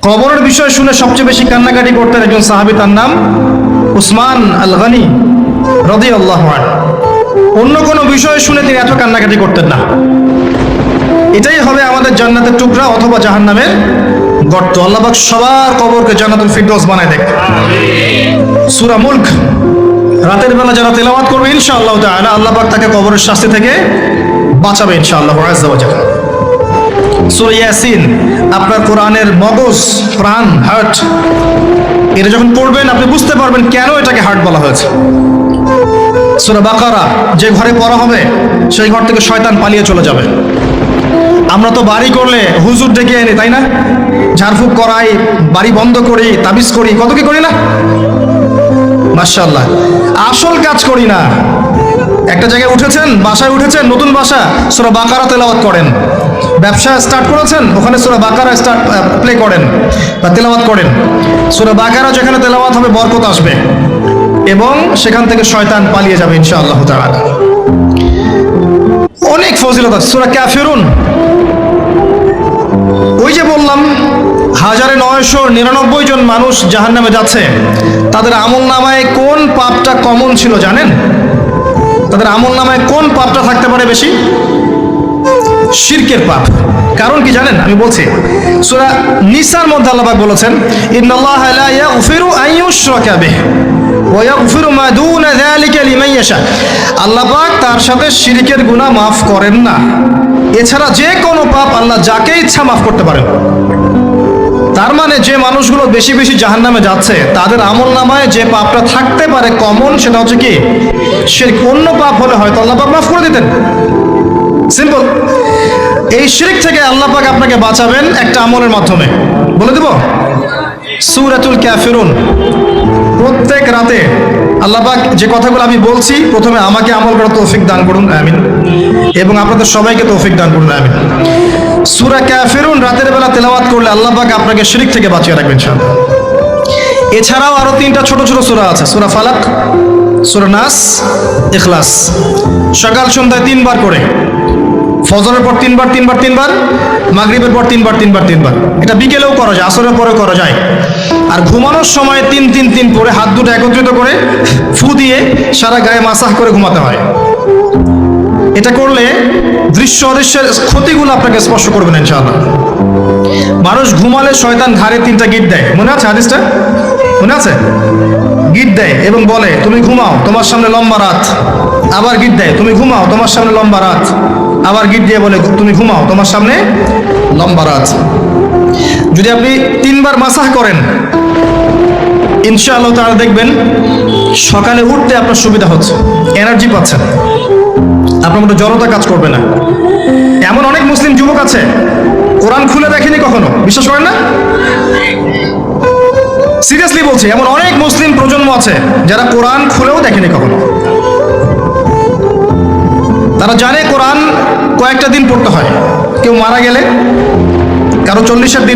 কবরের বিষয় শুনে সবচেয়ে বেশি কান্নাকাটি করতেন একজন সাহাবী, তার নাম উসমান আল গনি রাদিয়াল্লাহু আনহু। অন্য কোনো বিষয় শুনে তিনি এত কান্নাকাটি করতেন না। এটাই হবে আমাদের জান্নাতের টুকরা অথবা জাহান্নামের গর্ত। আল্লাহ পাক সবার কবরকে জান্নাতুল ফিরদৌস বানায় দেখ। সূরা মুলক রাতের বেলা যারা তেলাওয়াত করবে ইনশাআল্লাহ তাআলা, আল্লাহ পাক তাকে কবরের শাস্তি থেকে বাঁচাবে ইনশাআল্লাহ আযজা ওয়া জাল্লা। সূরা ইয়াসিন আপনার কোরআনের মগজ, প্রাণ, হার্ট, এটা যখন পড়বেন আপনি বুঝতে পারবেন কেন এটাকে হার্ট বলা হয়েছে। সূরা বাকারা যে ঘরে পড়া হবে সেই ঘর থেকে শয়তান পালিয়ে চলে যাবে। আমরা তো বাড়ি করলে হুজুর ডেকে এনে, তাই না, ঝাড়ফুঁক করাই, বাড়ি বন্ধ করি, তাবিজ করি, কত কি করি না, মাশাআল্লাহ। আসল কাজ করি না। একটা জায়গায় উঠেছেন, বাসায় উঠেছেন, নতুন বাসা, সূরা বাকারা তেলাওয়াত করেন। ব্যবসা স্টার্ট করেছেন, ওখানে সূরা বাকারা প্লে করেন বা তেলাওয়াত করেন। সূরা বাকারা যেখানে তেলাওয়াত হবে বরকত আসবে এবং সেখান থেকে শয়তান পালিয়ে যাবে ইনশাআল্লাহ তাআলা। অনেক ফজিলত আছে। সূরা কাফিরুন, ওই যে বললাম 1999 জন মানুষ জাহান্নামে যাচ্ছে, তাদের আমলনামায় কোন পাপটা কমন ছিল জানেন? তাদের আমলনামায় কোন পাপটা থাকতে পারে বেশি? শিরকের পাপ। কারণ কি জানেন? আমি বলছি, সূরা নিসার মধ্যে আল্লাহ পাক বলেছেন, ইন্নাল্লাহা লা ইয়াগফিরু আন ইউশরাকা বিহি ওয়া ইয়াগফিরু মা দুনা যালিকা লিমান ইয়াশা। আল্লাহ পাক তার সাথে শিরকের গুনাহ মাফ করেন না। এছাড়া যে কোনো পাপ আল্লাহ যাকে ইচ্ছা মাফ করতে পারেন। তার মানে যে মানুষগুলো বেশি বেশি জাহান্নামে যাচ্ছে তাদের আমলনামায় যে পাপটা থাকতে পারে কমন, সেটা হচ্ছে কি? শিরক। অন্য পাপ হলে হয়তো আল্লাহ পাক মাফ করে দিতেন। সিম্পল। এই শিরক থেকে আল্লাহ পাক আপনাকে বাঁচাবেন একটা আমলের মাধ্যমে। বলে দেব, সূরাতুল কাফিরুন প্রত্যেক রাতে আল্লাহ পাক যে কথাগুলো আমি বলছি, প্রথমে আমাকে আমল করার তৌফিক দান করুন, আমিন, এবং আপনাদের সবাইকে তৌফিক দান করুন, আমিন। সূরা কাফিরুন রাতের বেলা তেলাওয়াত করলে আল্লাহ পাক আপনাকে শিরক থেকে বাঁচিয়ে রাখবেন ইনশাআল্লাহ। এছাড়াও আরো 3টা ছোট ছোট সূরা আছে, সূরা ফালাক, সূরা নাস, ইখলাস। সকাল সন্ধ্যায় 3 বার করে, ফজরের পর 3 বার 3 বার 3 বার, মাগরিবের পর 3 বার 3 বার 3 বার। এটা বিকেলেও করা যায়, আসরের পরেও করা যায়। আর ঘুমানোর সময় 3-3-3 পরে হাত দুটো একত্রিত করে ফু দিয়ে সারা গায়ে মাসাজ করে ঘুমাতে হয়। এটা করলে দৃশ্য অদৃশ্যের ক্ষতিগুলো আপনাকে স্পর্শ করবে না ইনশাআল্লাহ। মানুষ ঘুমালে শয়তান ঘাড়ে 3টা গিট দেয়, মনে আছে হাদিসটা? মনে আছে? গিট দেয় এবং বলে, তুমি ঘুমাও, তোমার সামনে লম্বা রাত। আবার গিট দেয়, তুমি ঘুমাও, তোমার সামনে লম্বা রাত। আবার গিট দিয়ে বলে, তুমি ঘুমাও, তোমার সামনে লম্বা রাত। যদি আপনি 3 বার মাসাহ করেন ইনশাআল্লাহ তাআলা দেখবেন সকালে উঠতে আপনার সুবিধা হচ্ছে, এনার্জি পাচ্ছেন, আপনার মধ্যে জড়তা কাজ করবে না। এমন অনেক মুসলিম যুবক আছে কোরআন খুলে দেখেনি কখনো, বিশ্বাস করেন না? সিরিয়াসলি বলছি, এমন অনেক মুসলিম প্রজন্ম আছে যারা কোরআন খুলেও দেখেনি কখনো। তারা জানে কোরআন কয়েকটা দিন পড়তে হয়, কেউ মারা গেলে, কারো 40-এর দিন